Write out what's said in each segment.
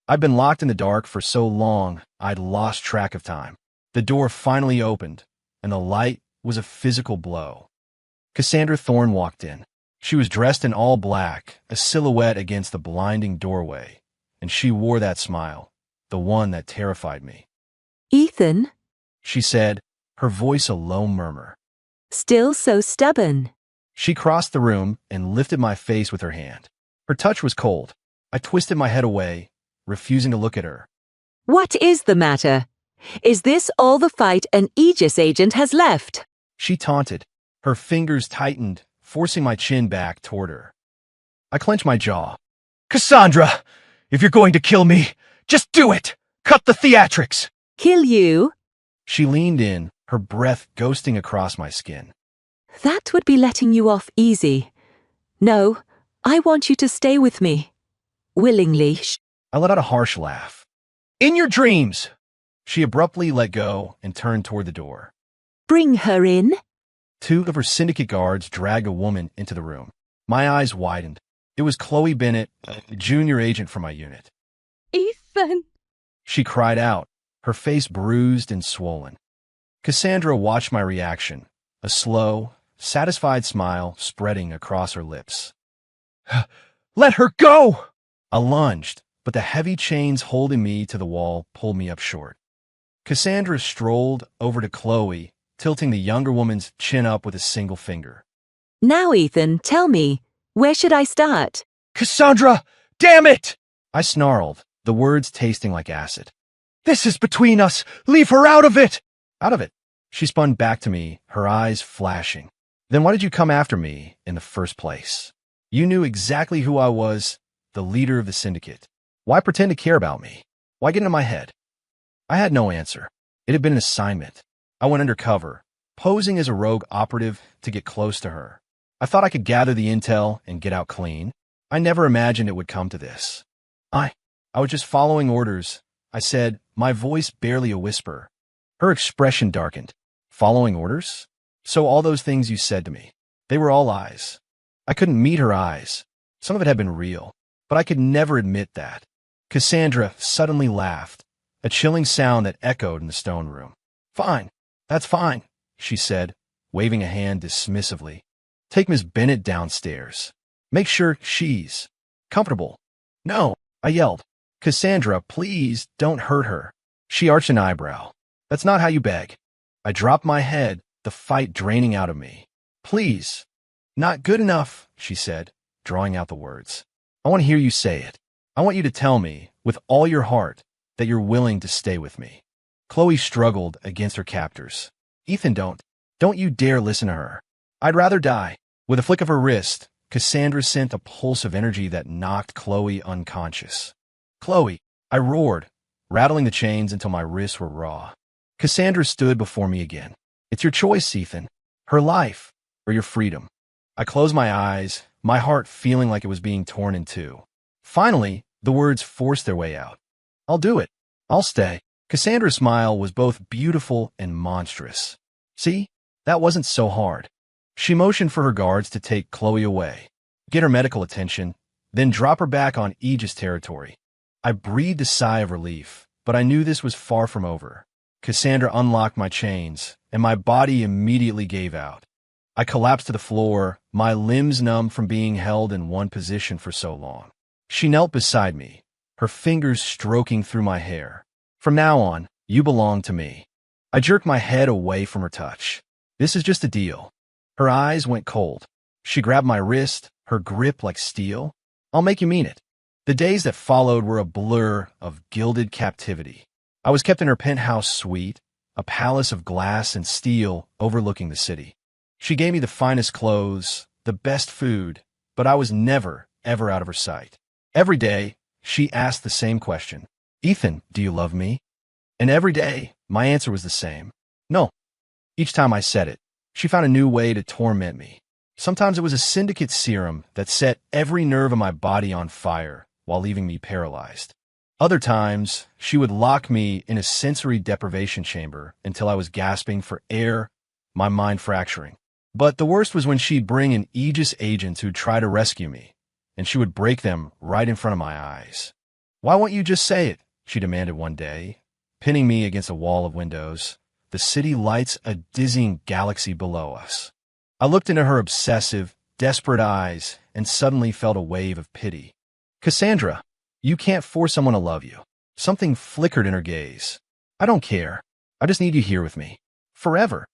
I'd been locked in the dark for so long, I'd lost track of time. The door finally opened, and the light was a physical blow. Cassandra Thorne walked in. She was dressed in all black, a silhouette against the blinding doorway, and she wore that smile, the one that terrified me. "Ethan?" She said, her voice a low murmur. "Still so stubborn." She crossed the room and lifted my face with her hand. Her touch was cold. I twisted my head away, refusing to look at her. "What is the matter? Is this all the fight an Aegis agent has left?" She taunted. Her fingers tightened, forcing my chin back toward her. I clenched my jaw. "Cassandra, if you're going to kill me, just do it! Cut the theatrics!" "Kill you?" She leaned in, her breath ghosting across my skin. "That would be letting you off easy. No, I want you to stay with me. Willingly." I let out a harsh laugh. "In your dreams!" She abruptly let go and turned toward the door. "Bring her in." Two of her syndicate guards dragged a woman into the room. My eyes widened. It was Chloe Bennett, a junior agent for my unit. "Ethan!" She cried out, her face bruised and swollen. Cassandra watched my reaction, a slow, satisfied smile spreading across her lips. "Let her go!" I lunged, but the heavy chains holding me to the wall pulled me up short. Cassandra strolled over to Chloe, tilting the younger woman's chin up with a single finger. "Now, Ethan, tell me, where should I start?" "Cassandra, damn it!" I snarled, the words tasting like acid. "This is between us! Leave her out of it!" "Out of it?" She spun back to me, her eyes flashing. "Then why did you come after me in the first place? You knew exactly who I was, the leader of the syndicate. Why pretend to care about me? Why get into my head?" I had no answer. It had been an assignment. I went undercover, posing as a rogue operative to get close to her. I thought I could gather the intel and get out clean. I never imagined it would come to this. I was just following orders, I said, my voice barely a whisper. Her expression darkened. Following orders? So all those things you said to me, they were all lies. I couldn't meet her eyes. Some of it had been real, but I could never admit that. Cassandra suddenly laughed, a chilling sound that echoed in the stone room. "Fine. That's fine," she said, waving a hand dismissively. "Take Miss Bennett downstairs. Make sure she's comfortable." "No," I yelled. "Cassandra, please don't hurt her." She arched an eyebrow. "That's not how you beg." I dropped my head, the fight draining out of me. "Please." "Not good enough," she said, drawing out the words. "I want to hear you say it. I want you to tell me, with all your heart, that you're willing to stay with me." Chloe struggled against her captors. "Ethan, don't you dare listen to her. I'd rather die." With a flick of her wrist, Cassandra sent a pulse of energy that knocked Chloe unconscious. "Chloe," I roared, rattling the chains until my wrists were raw. Cassandra stood before me again. "It's your choice, Ethan. Her life, or your freedom." I closed my eyes, my heart feeling like it was being torn in two. Finally, the words forced their way out. "I'll do it. I'll stay." Cassandra's smile was both beautiful and monstrous. "See? That wasn't so hard." She motioned for her guards to take Chloe away, get her medical attention, then drop her back on Aegis territory. I breathed a sigh of relief, but I knew this was far from over. Cassandra unlocked my chains, and my body immediately gave out. I collapsed to the floor, my limbs numb from being held in one position for so long. She knelt beside me, her fingers stroking through my hair. "From now on, you belong to me." I jerked my head away from her touch. "This is just a deal." Her eyes went cold. She grabbed my wrist, her grip like steel. "I'll make you mean it." The days that followed were a blur of gilded captivity. I was kept in her penthouse suite, a palace of glass and steel overlooking the city. She gave me the finest clothes, the best food, but I was never, ever out of her sight. Every day, she asked the same question. "Ethan, do you love me?" And every day, my answer was the same. No. Each time I said it, she found a new way to torment me. Sometimes it was a syndicate serum that set every nerve in my body on fire while leaving me paralyzed. Other times, she would lock me in a sensory deprivation chamber until I was gasping for air, my mind fracturing. But the worst was when she'd bring in Aegis agents who'd try to rescue me, and she would break them right in front of my eyes. Why won't you just say it? She demanded one day, pinning me against a wall of windows. The city lights a dizzying galaxy below us. I looked into her obsessive, desperate eyes and suddenly felt a wave of pity. Cassandra, you can't force someone to love you. Something flickered in her gaze. I don't care. I just need you here with me. Forever.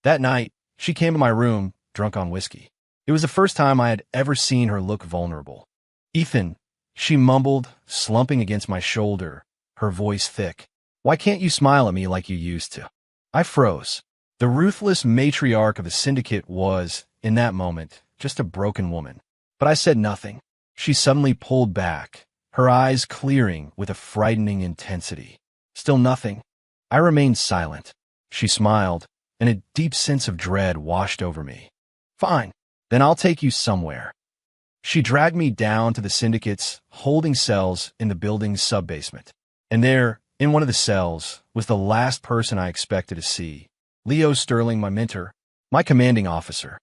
That night, she came to my room, drunk on whiskey. It was the first time I had ever seen her look vulnerable. Ethan, she mumbled, slumping against my shoulder, her voice thick. Why can't you smile at me like you used to? I froze. The ruthless matriarch of the syndicate was, in that moment, just a broken woman. But I said nothing. She suddenly pulled back, her eyes clearing with a frightening intensity. Still nothing. I remained silent. She smiled, and a deep sense of dread washed over me. Fine, then I'll take you somewhere. She dragged me down to the syndicate's holding cells in the building's sub-basement. And there, in one of the cells, was the last person I expected to see. Leo Sterling, my mentor, my commanding officer.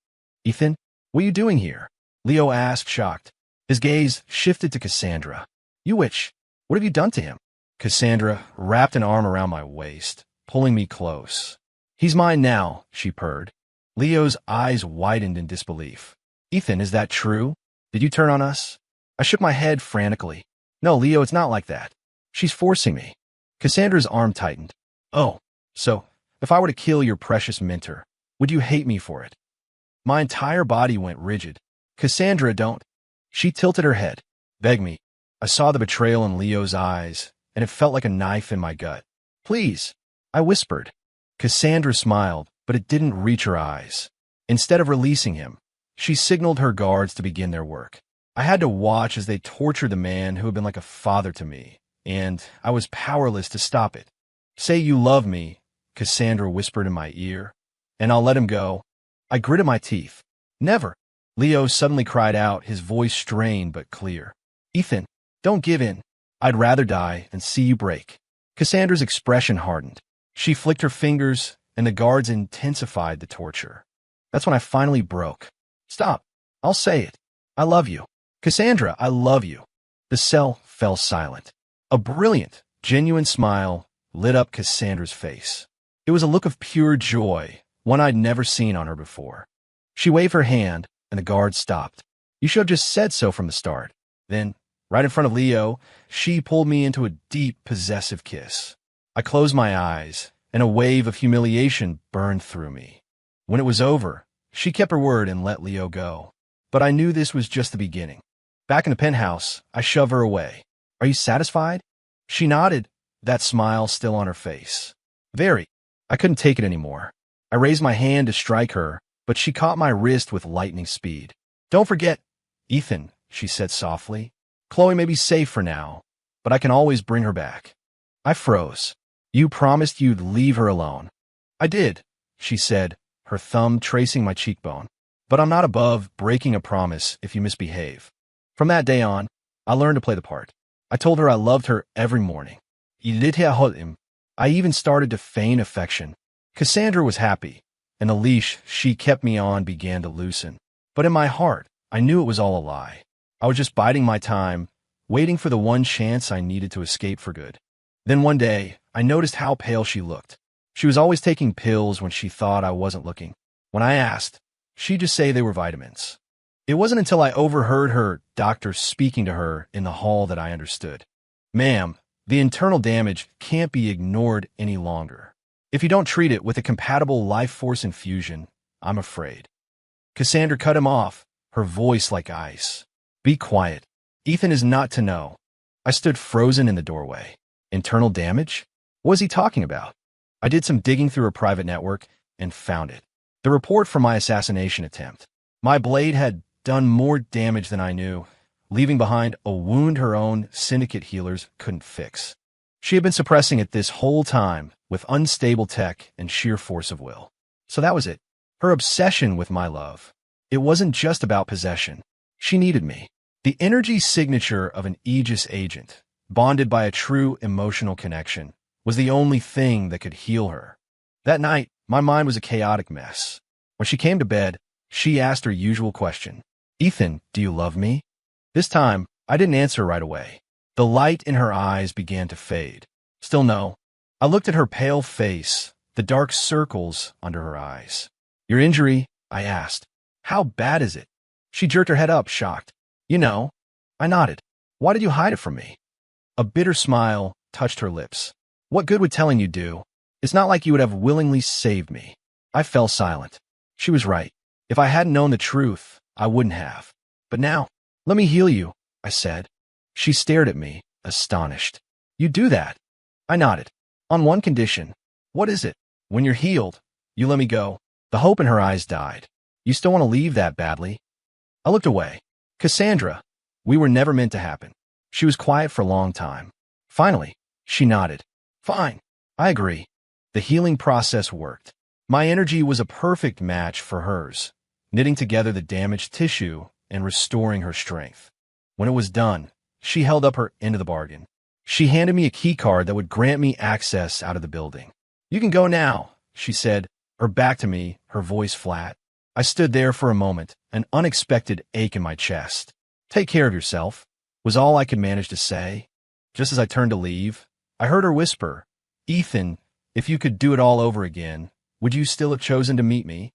Ethan, what are you doing here? Leo asked, shocked. His gaze shifted to Cassandra. You witch, what have you done to him? Cassandra wrapped an arm around my waist, pulling me close. He's mine now, she purred. Leo's eyes widened in disbelief. Ethan, is that true? Did you turn on us? I shook my head frantically. No, Leo, it's not like that. She's forcing me. Cassandra's arm tightened. Oh, so, if I were to kill your precious mentor, would you hate me for it? My entire body went rigid. Cassandra, don't. She tilted her head. Beg me. I saw the betrayal in Leo's eyes, and it felt like a knife in my gut. Please, I whispered. Cassandra smiled, but it didn't reach her eyes. Instead of releasing him, she signaled her guards to begin their work. I had to watch as they tortured the man who had been like a father to me, and I was powerless to stop it. Say you love me, Cassandra whispered in my ear, and I'll let him go. I gritted my teeth. Never. Leo suddenly cried out, his voice strained but clear. Ethan, don't give in. I'd rather die than see you break. Cassandra's expression hardened. She flicked her fingers, and the guards intensified the torture. That's when I finally broke. Stop. I'll say it. I love you. Cassandra, I love you. The cell fell silent. A brilliant, genuine smile lit up Cassandra's face. It was a look of pure joy, one I'd never seen on her before. She waved her hand, and the guard stopped. You should have just said so from the start. Then, right in front of Leo, she pulled me into a deep, possessive kiss. I closed my eyes, and a wave of humiliation burned through me. When it was over, she kept her word and let Leo go. But I knew this was just the beginning. Back in the penthouse, I shoved her away. Are you satisfied? She nodded, that smile still on her face. Very. I couldn't take it anymore. I raised my hand to strike her, but she caught my wrist with lightning speed. Don't forget, Ethan, she said softly. Chloe may be safe for now, but I can always bring her back. I froze. You promised you'd leave her alone. I did, she said, her thumb tracing my cheekbone. But I'm not above breaking a promise if you misbehave. From that day on, I learned to play the part. I told her I loved her every morning. I even started to feign affection. Cassandra was happy, and the leash she kept me on began to loosen. But in my heart, I knew it was all a lie. I was just biding my time, waiting for the one chance I needed to escape for good. Then one day, I noticed how pale she looked. She was always taking pills when she thought I wasn't looking. When I asked, she'd just say they were vitamins. It wasn't until I overheard her doctor speaking to her in the hall that I understood. Ma'am, the internal damage can't be ignored any longer. If you don't treat it with a compatible life force infusion, I'm afraid. Cassandra cut him off, her voice like ice. Be quiet. Ethan is not to know. I stood frozen in the doorway. Internal damage? What was he talking about? I did some digging through her private network and found it. The report from my assassination attempt. My blade had done more damage than I knew, leaving behind a wound her own syndicate healers couldn't fix. She had been suppressing it this whole time with unstable tech and sheer force of will. So that was it. Her obsession with my love. It wasn't just about possession. She needed me. The energy signature of an Aegis agent, bonded by a true emotional connection, was the only thing that could heal her. That night, my mind was a chaotic mess. When she came to bed, she asked her usual question. Ethan, do you love me? This time, I didn't answer right away. The light in her eyes began to fade. Still no. I looked at her pale face, the dark circles under her eyes. Your injury? I asked. How bad is it? She jerked her head up, shocked. You know. I nodded. Why did you hide it from me? A bitter smile touched her lips. What good would telling you do? It's not like you would have willingly saved me. I fell silent. She was right. If I hadn't known the truth, I wouldn't have. But now, let me heal you, I said. She stared at me, astonished. You do that? I nodded. On one condition. What is it? When you're healed, you let me go. The hope in her eyes died. You still want to leave that badly? I looked away. Cassandra, we were never meant to happen. She was quiet for a long time. Finally, she nodded. Fine, I agree. The healing process worked. My energy was a perfect match for hers, knitting together the damaged tissue and restoring her strength. When it was done, she held up her end of the bargain. She handed me a key card that would grant me access out of the building. You can go now, she said, her back to me, her voice flat. I stood there for a moment, an unexpected ache in my chest. Take care of yourself, was all I could manage to say. Just as I turned to leave, I heard her whisper, Ethan, if you could do it all over again, would you still have chosen to meet me?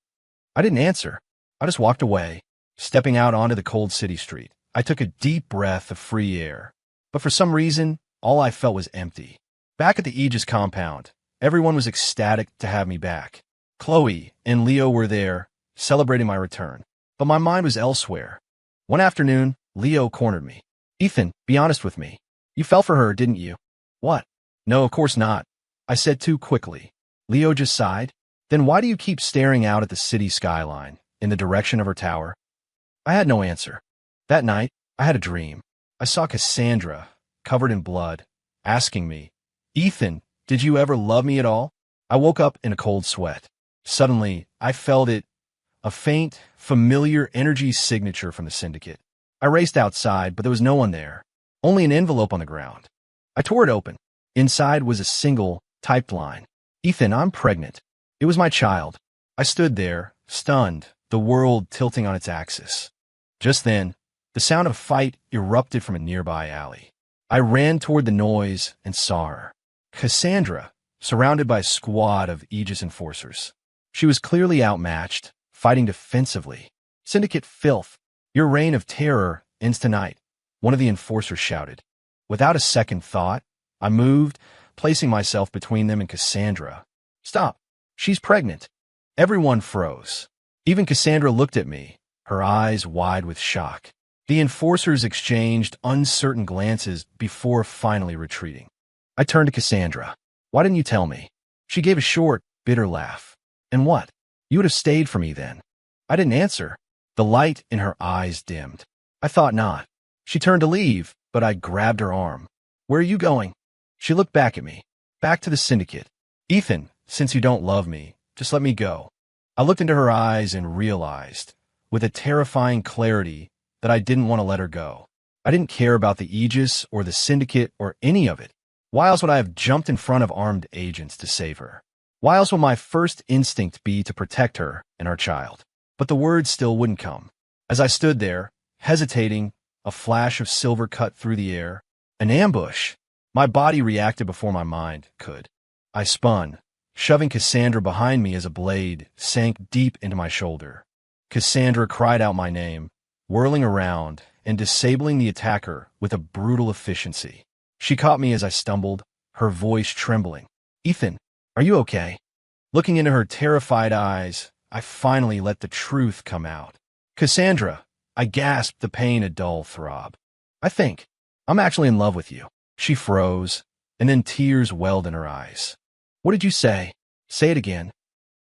I didn't answer. I just walked away, stepping out onto the cold city street. I took a deep breath of free air, but for some reason, all I felt was empty. Back at the Aegis compound, everyone was ecstatic to have me back. Chloe and Leo were there, celebrating my return, but my mind was elsewhere. One afternoon, Leo cornered me. Ethan, be honest with me. You fell for her, didn't you? What? No, of course not. I said too quickly. Leo just sighed. Then why do you keep staring out at the city skyline, in the direction of her tower? I had no answer. That night, I had a dream. I saw Cassandra, covered in blood, asking me, Ethan, did you ever love me at all? I woke up in a cold sweat. Suddenly, I felt it, a faint, familiar energy signature from the syndicate. I raced outside, but there was no one there, only an envelope on the ground. I tore it open. Inside was a single, typed line. Ethan, I'm pregnant. It was my child. I stood there, stunned, the world tilting on its axis. Just then, the sound of a fight erupted from a nearby alley. I ran toward the noise and saw her. Cassandra, surrounded by a squad of Aegis enforcers. She was clearly outmatched, fighting defensively. Syndicate filth, your reign of terror ends tonight, one of the enforcers shouted. Without a second thought, I moved, placing myself between them and Cassandra. Stop. She's pregnant. Everyone froze. Even Cassandra looked at me, her eyes wide with shock. The enforcers exchanged uncertain glances before finally retreating. I turned to Cassandra. Why didn't you tell me? She gave a short, bitter laugh. And what? You would have stayed for me then. I didn't answer. The light in her eyes dimmed. I thought not. She turned to leave, but I grabbed her arm. Where are you going? She looked back at me. Back to the syndicate. Ethan, since you don't love me, just let me go. I looked into her eyes and realized, with a terrifying clarity, that I didn't want to let her go. I didn't care about the Aegis or the syndicate or any of it. Why else would I have jumped in front of armed agents to save her? Why else would my first instinct be to protect her and our child? But the words still wouldn't come. As I stood there, hesitating, a flash of silver cut through the air. An ambush. My body reacted before my mind could. I spun, shoving Cassandra behind me as a blade sank deep into my shoulder. Cassandra cried out my name, whirling around and disabling the attacker with a brutal efficiency. She caught me as I stumbled, her voice trembling. Ethan, are you okay? Looking into her terrified eyes, I finally let the truth come out. Cassandra, I gasped, the pain a dull throb. I think I'm actually in love with you. She froze, and then tears welled in her eyes. What did you say? Say it again.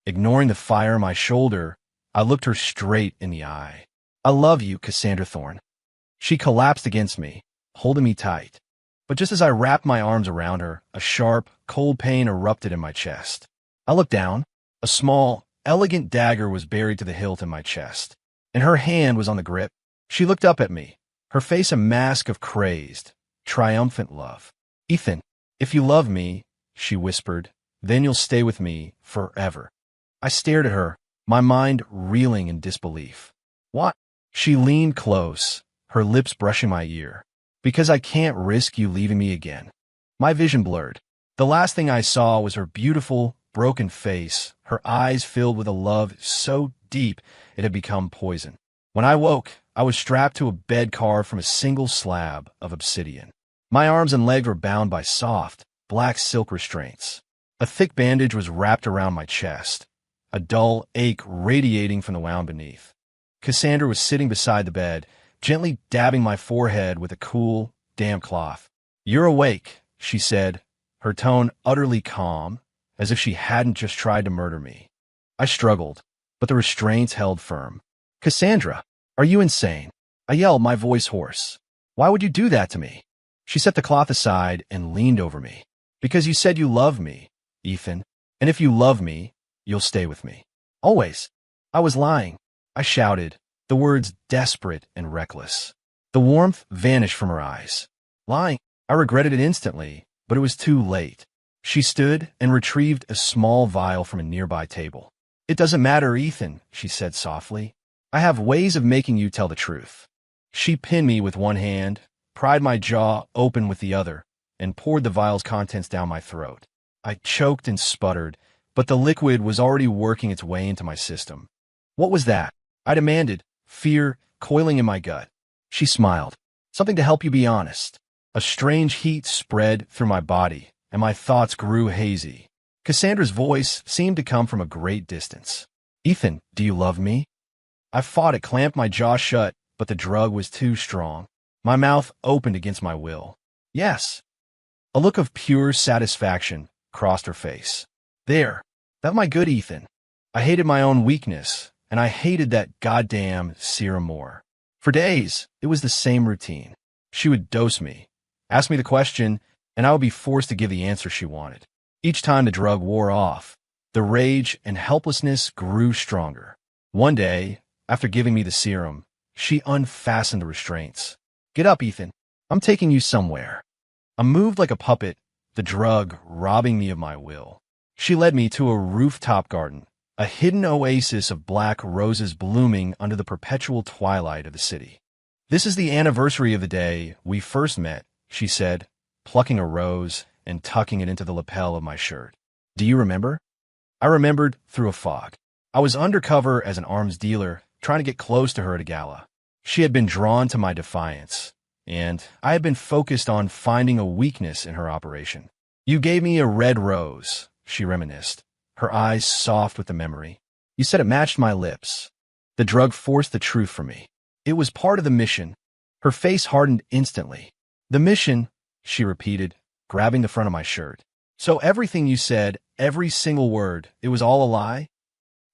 Ignoring the fire on my shoulder, I looked her straight in the eye. I love you, Cassandra Thorne. She collapsed against me, holding me tight. But just as I wrapped my arms around her, a sharp, cold pain erupted in my chest. I looked down. A small, elegant dagger was buried to the hilt in my chest, and her hand was on the grip. She looked up at me, her face a mask of crazed, triumphant love. Ethan, if you love me, she whispered, then you'll stay with me forever. I stared at her, my mind reeling in disbelief. What? She leaned close, her lips brushing my ear. Because I can't risk you leaving me again. My vision blurred. The last thing I saw was her beautiful, broken face, her eyes filled with a love so deep it had become poison. When I woke, I was strapped to a bed carved from a single slab of obsidian. My arms and legs were bound by soft, black silk restraints. A thick bandage was wrapped around my chest, a dull ache radiating from the wound beneath. Cassandra was sitting beside the bed, gently dabbing my forehead with a cool, damp cloth. "You're awake," she said, her tone utterly calm, as if she hadn't just tried to murder me. I struggled, but the restraints held firm. "Cassandra, are you insane?" I yelled, my voice hoarse. "Why would you do that to me?" She set the cloth aside and leaned over me. "Because you said you love me, Ethan, and if you love me, you'll stay with me. Always." I was lying. I shouted, the words desperate and reckless. The warmth vanished from her eyes. Lying. I regretted it instantly, but it was too late. She stood and retrieved a small vial from a nearby table. "It doesn't matter, Ethan," she said softly. "I have ways of making you tell the truth." She pinned me with one hand, pried my jaw open with the other, and poured the vial's contents down my throat. I choked and sputtered, but the liquid was already working its way into my system. "What was that?" I demanded, fear coiling in my gut. She smiled. "Something to help you be honest." A strange heat spread through my body, and my thoughts grew hazy. Cassandra's voice seemed to come from a great distance. "Ethan, do you love me?" I fought it, clamped my jaw shut, but the drug was too strong. My mouth opened against my will. "Yes." A look of pure satisfaction crossed her face. "There. That's my good Ethan." I hated my own weakness, and I hated that goddamn serum more. For days, it was the same routine. She would dose me, ask me the question, and I would be forced to give the answer she wanted. Each time the drug wore off, the rage and helplessness grew stronger. One day, after giving me the serum, she unfastened the restraints. "Get up, Ethan. I'm taking you somewhere." I moved like a puppet, the drug robbing me of my will. She led me to a rooftop garden, a hidden oasis of black roses blooming under the perpetual twilight of the city. "This is the anniversary of the day we first met," she said, plucking a rose and tucking it into the lapel of my shirt. "Do you remember?" I remembered through a fog. I was undercover as an arms dealer, trying to get close to her at a gala. She had been drawn to my defiance, and I had been focused on finding a weakness in her operation. "You gave me a red rose," she reminisced, her eyes soft with the memory. "You said it matched my lips." The drug forced the truth from me. It was part of the mission. Her face hardened instantly. "The mission," she repeated, grabbing the front of my shirt. "So everything you said, every single word, it was all a lie?"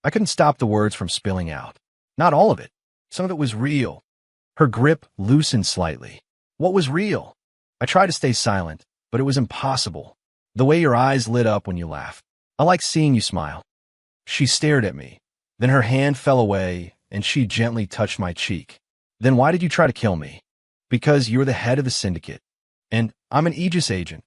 I couldn't stop the words from spilling out. "Not all of it. Some of it was real." Her grip loosened slightly. "What was real?" I tried to stay silent, but it was impossible. "The way your eyes lit up when you laughed. I like seeing you smile." She stared at me. Then her hand fell away, and she gently touched my cheek. "Then why did you try to kill me?" "Because you're the head of the syndicate. And I'm an Aegis agent."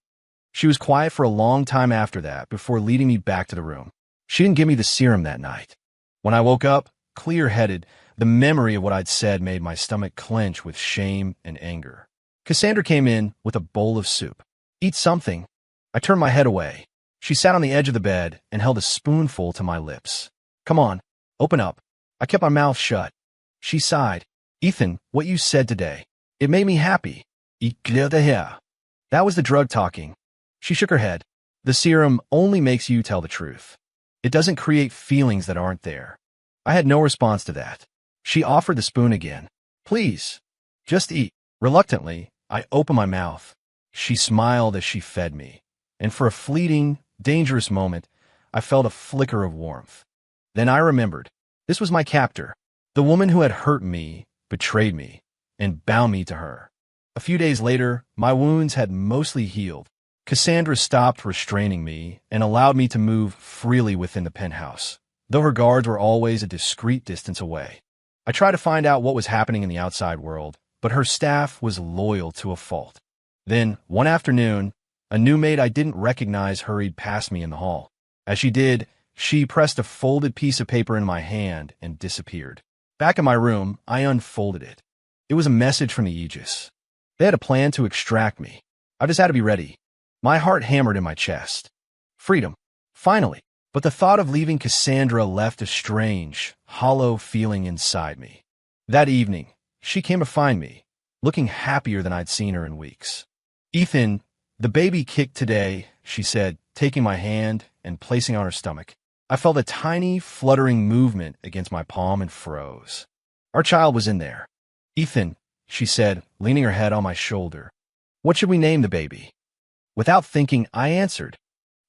She was quiet for a long time after that, before leading me back to the room. She didn't give me the serum that night. When I woke up, clear-headed, the memory of what I'd said made my stomach clench with shame and anger. Cassandra came in with a bowl of soup. "Eat something." I turned my head away. She sat on the edge of the bed and held a spoonful to my lips. "Come on, open up." I kept my mouth shut. She sighed. "Ethan, what you said today, it made me happy." That was the drug talking. She shook her head. "The serum only makes you tell the truth. It doesn't create feelings that aren't there." I had no response to that. She offered the spoon again. "Please, just eat." Reluctantly, I opened my mouth. She smiled as she fed me, and for a fleeting, dangerous moment, I felt a flicker of warmth. Then I remembered. This was my captor, the woman who had hurt me, betrayed me, and bound me to her. A few days later, my wounds had mostly healed. Cassandra stopped restraining me and allowed me to move freely within the penthouse, though her guards were always a discreet distance away. I tried to find out what was happening in the outside world, but her staff was loyal to a fault. Then, one afternoon, a new maid I didn't recognize hurried past me in the hall. As she did, she pressed a folded piece of paper in my hand and disappeared. Back in my room, I unfolded it. It was a message from the Aegis. They had a plan to extract me. I just had to be ready. My heart hammered in my chest. Freedom. Finally. But the thought of leaving Cassandra left a strange, hollow feeling inside me. That evening, she came to find me, looking happier than I'd seen her in weeks. "Ethan, the baby kicked today," she said, taking my hand and placing it on her stomach. I felt a tiny, fluttering movement against my palm and froze. Our child was in there. "Ethan," she said, leaning her head on my shoulder. "What should we name the baby?" Without thinking, I answered,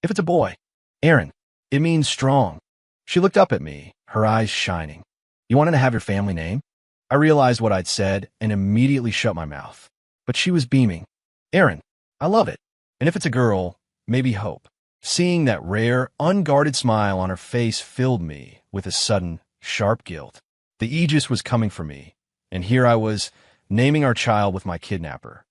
"If it's a boy, Aaron. It means strong." She looked up at me, her eyes shining. "You wanted to have your family name?" I realized what I'd said and immediately shut my mouth. But she was beaming. "Aaron, I love it. And if it's a girl, maybe Hope." Seeing that rare, unguarded smile on her face filled me with a sudden, sharp guilt. The Aegis was coming for me, and here I was, naming our child with my kidnapper.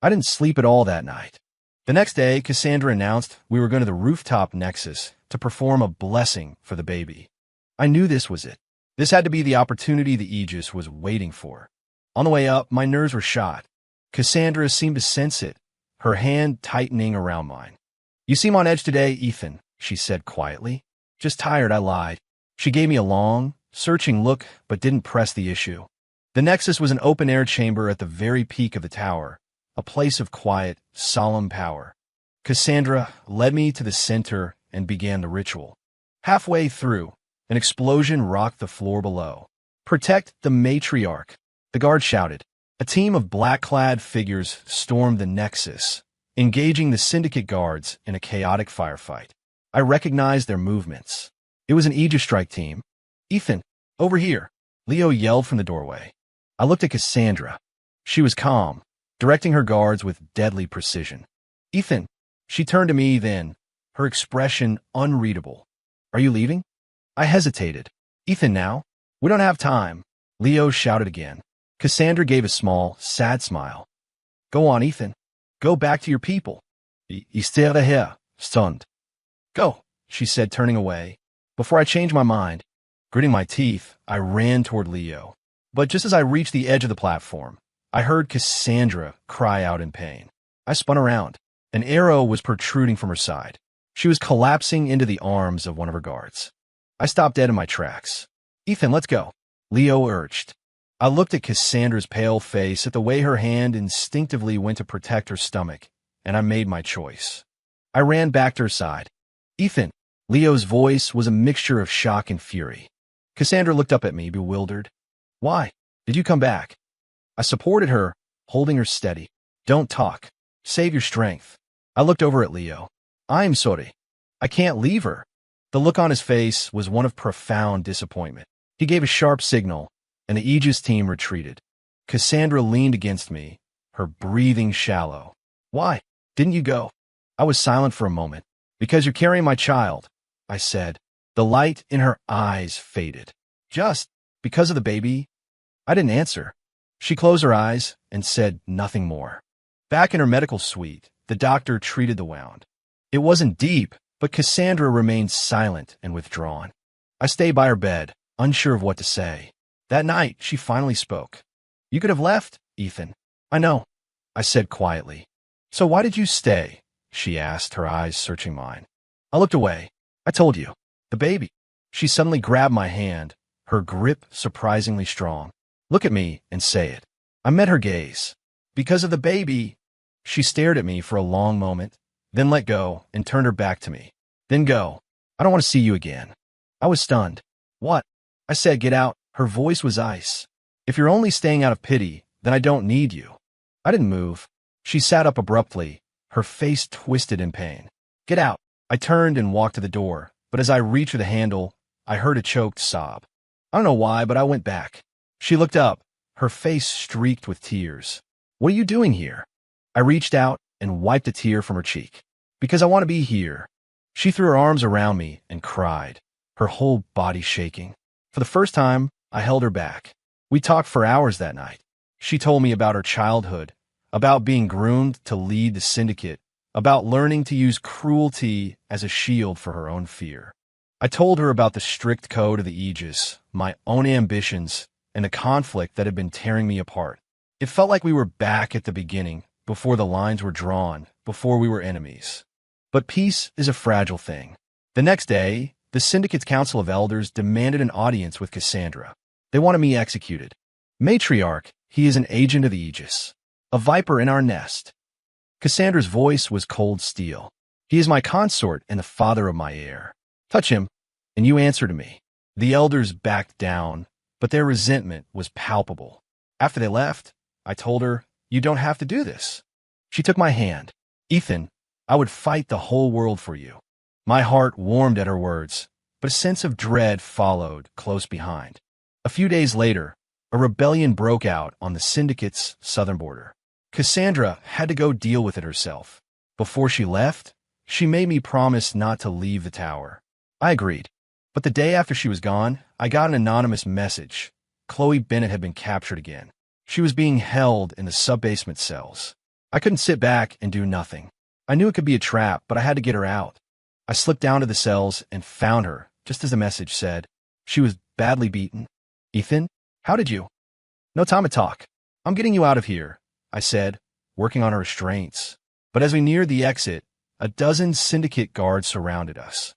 I didn't sleep at all that night. The next day, Cassandra announced we were going to the rooftop Nexus to perform a blessing for the baby. I knew this was it. This had to be the opportunity the Aegis was waiting for. On the way up, my nerves were shot. Cassandra seemed to sense it, her hand tightening around mine. "You seem on edge today, Ethan," she said quietly. "Just tired," I lied. She gave me a long, searching look but didn't press the issue. The Nexus was an open-air chamber at the very peak of the tower, a place of quiet, solemn power. Cassandra led me to the center and began the ritual. Halfway through, an explosion rocked the floor below. "Protect the matriarch," the guard shouted. A team of black-clad figures stormed the Nexus, engaging the Syndicate guards in a chaotic firefight. I recognized their movements. It was an Aegis strike team. "Ethan, over here," Leo yelled from the doorway. I looked at Cassandra. She was calm, directing her guards with deadly precision. "Ethan," she turned to me then, her expression unreadable. "Are you leaving?" I hesitated. "Ethan, now? We don't have time," Leo shouted again. Cassandra gave a small, sad smile. "Go on, Ethan. Go back to your people." "Stay here, stunned." "Go," she said, turning away. Before I changed my mind, gritting my teeth, I ran toward Leo. But just as I reached the edge of the platform, I heard Cassandra cry out in pain. I spun around. An arrow was protruding from her side. She was collapsing into the arms of one of her guards. I stopped dead in my tracks. "Ethan, let's go," Leo urged. I looked at Cassandra's pale face, at the way her hand instinctively went to protect her stomach, and I made my choice. I ran back to her side. "Ethan," Leo's voice was a mixture of shock and fury. Cassandra looked up at me, bewildered. "Why did you come back?" I supported her, holding her steady. "Don't talk. Save your strength." I looked over at Leo. "I'm sorry. I can't leave her." The look on his face was one of profound disappointment. He gave a sharp signal, and the Aegis team retreated. Cassandra leaned against me, her breathing shallow. "Why didn't you go?" I was silent for a moment. "Because you're carrying my child," I said. The light in her eyes faded. "Just because of the baby?" I didn't answer. She closed her eyes and said nothing more. Back in her medical suite, the doctor treated the wound. It wasn't deep, but Cassandra remained silent and withdrawn. I stayed by her bed, unsure of what to say. That night, she finally spoke. "You could have left, Ethan." "I know," I said quietly. "So why did you stay?" she asked, her eyes searching mine. I looked away. "I told you. The baby." She suddenly grabbed my hand, her grip surprisingly strong. "Look at me and say it." I met her gaze. "Because of the baby." She stared at me for a long moment, then let go and turned her back to me. "Then go. I don't want to see you again." I was stunned. "What?" I said, "Get out." Her voice was ice. "If you're only staying out of pity, then I don't need you." I didn't move. She sat up abruptly, her face twisted in pain. "Get out." I turned and walked to the door, but as I reached for the handle, I heard a choked sob. I don't know why, but I went back. She looked up, her face streaked with tears. "What are you doing here?" I reached out and wiped a tear from her cheek. "Because I want to be here." She threw her arms around me and cried, her whole body shaking. For the first time, I held her back. We talked for hours that night. She told me about her childhood, about being groomed to lead the Syndicate, about learning to use cruelty as a shield for her own fear. I told her about the strict code of the Aegis, my own ambitions, and the conflict that had been tearing me apart. It felt like we were back at the beginning, before the lines were drawn, before we were enemies. But peace is a fragile thing. The next day, the Syndicate's Council of Elders demanded an audience with Cassandra. They wanted me executed. Matriarch, he is an agent of the Aegis. A viper in our nest. Cassandra's voice was cold steel. He is my consort and the father of my heir. Touch him, and you answer to me. The elders backed down, but their resentment was palpable. After they left, I told her, you don't have to do this. She took my hand. Ethan, I would fight the whole world for you. My heart warmed at her words, but a sense of dread followed close behind. A few days later, a rebellion broke out on the Syndicate's southern border. Cassandra had to go deal with it herself. Before she left, she made me promise not to leave the tower. I agreed. But the day after she was gone, I got an anonymous message. Chloe Bennett had been captured again. She was being held in the sub-basement cells. I couldn't sit back and do nothing. I knew it could be a trap, but I had to get her out. I slipped down to the cells and found her, just as the message said. She was badly beaten. Ethan, how did you? No time to talk. I'm getting you out of here, I said, working on her restraints. But as we neared the exit, a dozen Syndicate guards surrounded us.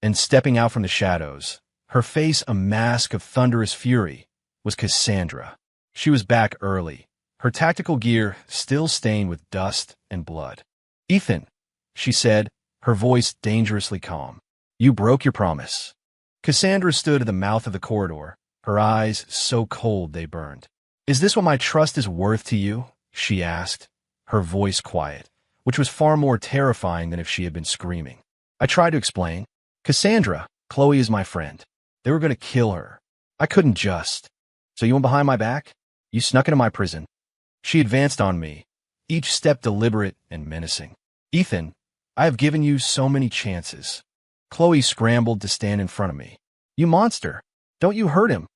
And stepping out from the shadows, her face a mask of thunderous fury, was Cassandra. She was back early, her tactical gear still stained with dust and blood. Ethan, she said, her voice dangerously calm. You broke your promise. Cassandra stood at the mouth of the corridor, her eyes so cold they burned. Is this what my trust is worth to you? She asked, her voice quiet, which was far more terrifying than if she had been screaming. I tried to explain. Cassandra, Chloe is my friend. They were going to kill her. I couldn't just. So you went behind my back? You snuck into my prison. She advanced on me, each step deliberate and menacing. Ethan, I have given you so many chances. Chloe scrambled to stand in front of me. You monster! Don't you hurt him!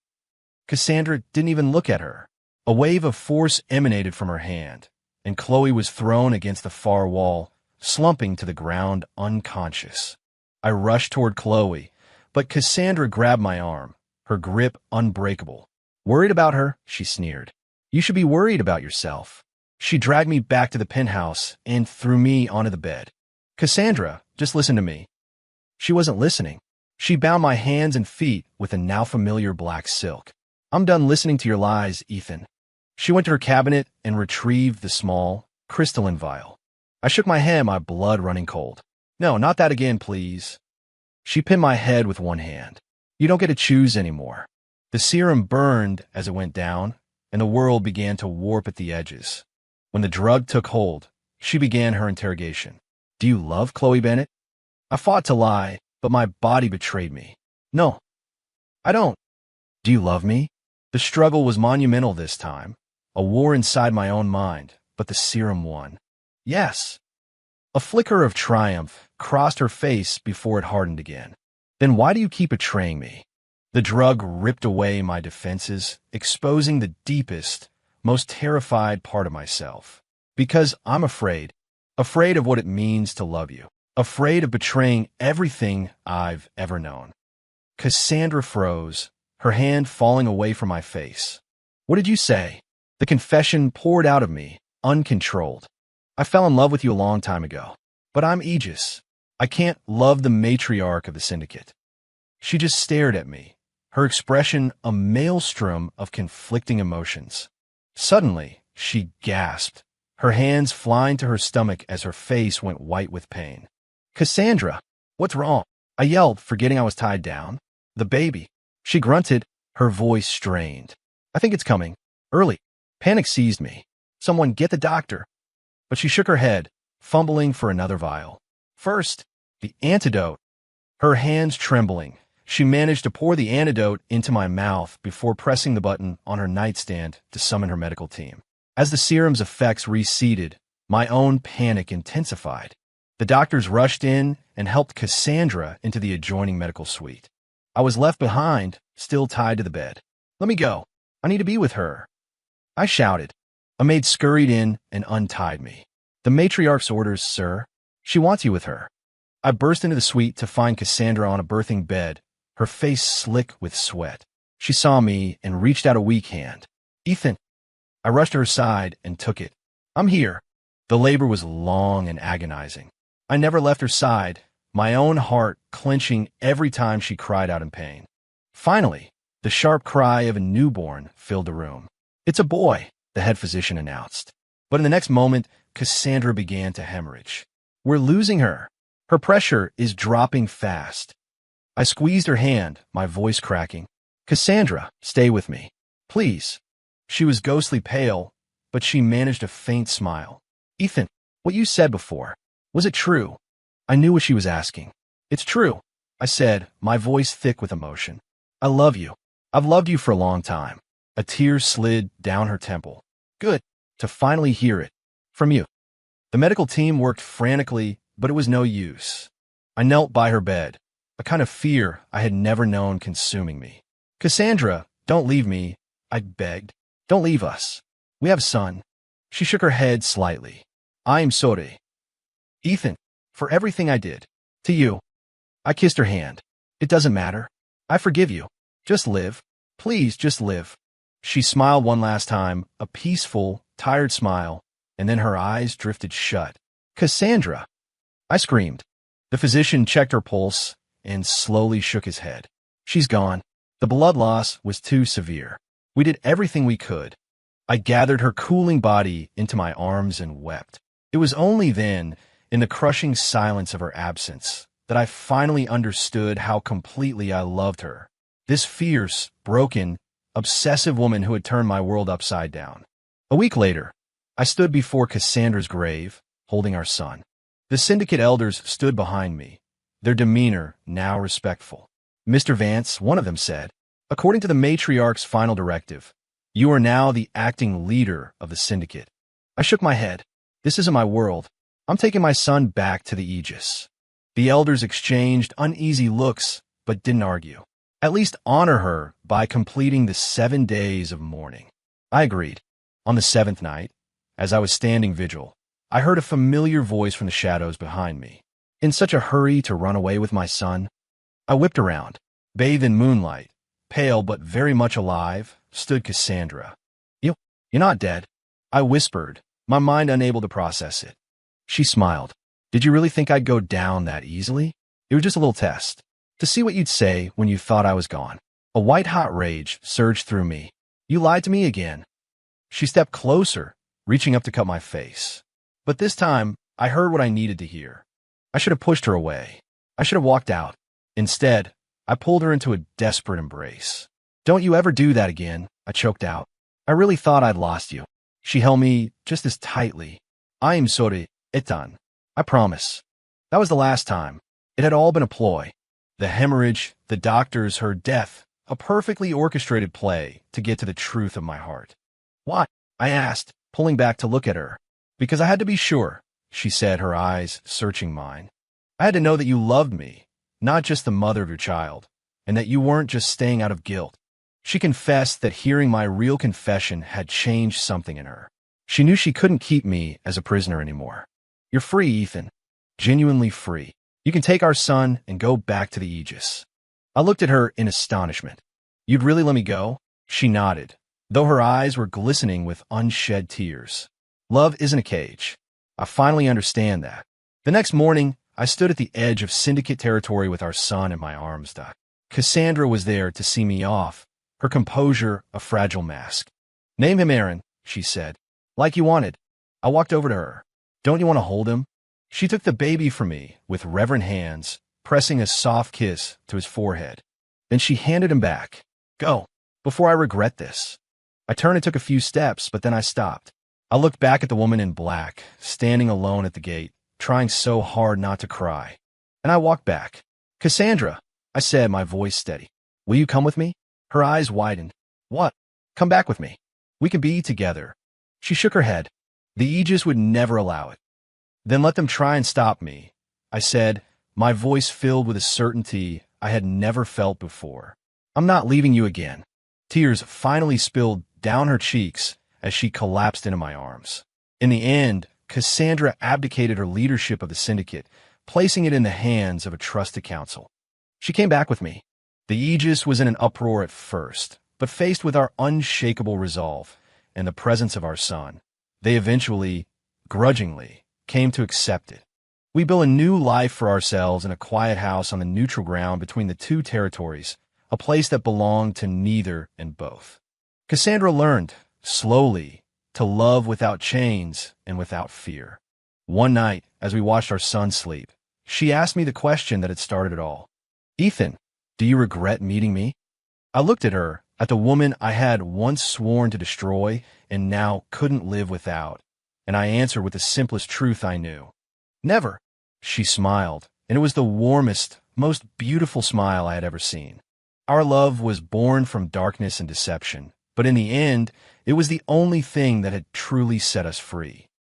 Cassandra didn't even look at her. A wave of force emanated from her hand, and Chloe was thrown against the far wall, slumping to the ground unconscious. I rushed toward Chloe, but Cassandra grabbed my arm, her grip unbreakable. Worried about her? She sneered. You should be worried about yourself. She dragged me back to the penthouse and threw me onto the bed. Cassandra, just listen to me. She wasn't listening. She bound my hands and feet with a now familiar black silk. I'm done listening to your lies, Ethan. She went to her cabinet and retrieved the small, crystalline vial. I shook my head, my blood running cold. No, not that again, please. She pinned my head with one hand. You don't get to choose anymore. The serum burned as it went down, and the world began to warp at the edges. When the drug took hold, she began her interrogation. Do you love Chloe Bennett? I fought to lie, but my body betrayed me. No, I don't. Do you love me? The struggle was monumental this time, a war inside my own mind, but the serum won. Yes. A flicker of triumph crossed her face before it hardened again. Then why do you keep betraying me? The drug ripped away my defenses, exposing the deepest, most terrified part of myself. Because I'm afraid of what it means to love you, afraid of betraying everything I've ever known. Cassandra froze, her hand falling away from my face. What did you say? The confession poured out of me, uncontrolled. I fell in love with you a long time ago, but I'm Aegis. I can't love the matriarch of the Syndicate. She just stared at me, her expression a maelstrom of conflicting emotions. Suddenly, she gasped, her hands flying to her stomach as her face went white with pain. Cassandra, what's wrong? I yelled, forgetting I was tied down. The baby. She grunted, her voice strained. I think it's coming. Early. Panic seized me. Someone get the doctor. But she shook her head, fumbling for another vial. First, the antidote. Her hands trembling, she managed to pour the antidote into my mouth before pressing the button on her nightstand to summon her medical team. As the serum's effects receded, my own panic intensified. The doctors rushed in and helped Cassandra into the adjoining medical suite. I was left behind, still tied to the bed. Let me go. I need to be with her. I shouted. A maid scurried in and untied me. The matriarch's orders, sir. She wants you with her. I burst into the suite to find Cassandra on a birthing bed, her face slick with sweat. She saw me and reached out a weak hand. Ethan. I rushed to her side and took it. I'm here. The labor was long and agonizing. I never left her side, my own heart clenching every time she cried out in pain. Finally, the sharp cry of a newborn filled the room. It's a boy, the head physician announced. But in the next moment, Cassandra began to hemorrhage. We're losing her. Her pressure is dropping fast. I squeezed her hand, my voice cracking. Cassandra, stay with me. Please. She was ghostly pale, but she managed a faint smile. Ethan, what you said before, was it true? I knew what she was asking. It's true, I said, my voice thick with emotion. I love you. I've loved you for a long time. A tear slid down her temple. Good, to finally hear it. From you. The medical team worked frantically, but it was no use. I knelt by her bed, a kind of fear I had never known consuming me. Cassandra, don't leave me, I begged. Don't leave us. We have a son. She shook her head slightly. I am sorry. Ethan, for everything I did. To you. I kissed her hand. It doesn't matter. I forgive you. Just live. Please, just live. She smiled one last time, a peaceful, tired smile, and then her eyes drifted shut. Cassandra! I screamed. The physician checked her pulse and slowly shook his head. She's gone. The blood loss was too severe. We did everything we could. I gathered her cooling body into my arms and wept. It was only then, in the crushing silence of her absence, that I finally understood how completely I loved her. This fierce, broken, obsessive woman who had turned my world upside down. A week later, I stood before Cassandra's grave, holding our son. The syndicate elders stood behind me, their demeanor now respectful. Mr. Vance, one of them said, according to the matriarch's final directive, you are now the acting leader of the syndicate. I shook my head. This isn't my world. I'm taking my son back to the Aegis. The elders exchanged uneasy looks, but didn't argue. At least honor her by completing the 7 days of mourning. I agreed. On the 7th night, as I was standing vigil, I heard a familiar voice from the shadows behind me. In such a hurry to run away with my son, I whipped around. Bathed in moonlight, pale but very much alive, stood Cassandra. You're not dead, I whispered, my mind unable to process it. She smiled. Did you really think I'd go down that easily? It was just a little test, to see what you'd say when you thought I was gone. A white-hot rage surged through me. You lied to me again. She stepped closer, reaching up to cut my face. But this time, I heard what I needed to hear. I should have pushed her away. I should have walked out. Instead, I pulled her into a desperate embrace. Don't you ever do that again, I choked out. I really thought I'd lost you. She held me just as tightly. I am sorry, Ethan. I promise. That was the last time. It had all been a ploy. The hemorrhage, the doctors, her death, a perfectly orchestrated play to get to the truth of my heart. Why? I asked, pulling back to look at her. Because I had to be sure, she said, her eyes searching mine. I had to know that you loved me, not just the mother of your child, and that you weren't just staying out of guilt. She confessed that hearing my real confession had changed something in her. She knew she couldn't keep me as a prisoner anymore. You're free, Ethan. Genuinely free. You can take our son and go back to the Aegis. I looked at her in astonishment. You'd really let me go? She nodded, though her eyes were glistening with unshed tears. Love isn't a cage. I finally understand that. The next morning, I stood at the edge of syndicate territory with our son in my arms. Cassandra was there to see me off, her composure a fragile mask. Name him Aaron, she said. Like you wanted. I walked over to her. Don't you want to hold him? She took the baby from me with reverent hands, pressing a soft kiss to his forehead. Then she handed him back. Go, before I regret this. I turned and took a few steps, but then I stopped. I looked back at the woman in black, standing alone at the gate, trying so hard not to cry. And I walked back. Cassandra, I said, my voice steady. Will you come with me? Her eyes widened. What? Come back with me. We can be together. She shook her head. The Aegis would never allow it. Then let them try and stop me, I said, my voice filled with a certainty I had never felt before. I'm not leaving you again. Tears finally spilled down her cheeks as she collapsed into my arms. In the end, Cassandra abdicated her leadership of the syndicate, placing it in the hands of a trusted council. She came back with me. The Aegis was in an uproar at first, but faced with our unshakable resolve, and the presence of our son, they eventually, grudgingly, came to accept it. We built a new life for ourselves in a quiet house on the neutral ground between the two territories, a place that belonged to neither and both. Cassandra learned, slowly, to love without chains and without fear. One night, as we watched our son sleep, she asked me the question that had started it all. "Ethan, do you regret meeting me?" I looked at her, at the woman I had once sworn to destroy and now couldn't live without, and I answered with the simplest truth I knew. "Never." She smiled, and it was the warmest, most beautiful smile I had ever seen. Our love was born from darkness and deception, but in the end, it was the only thing that had truly set us free.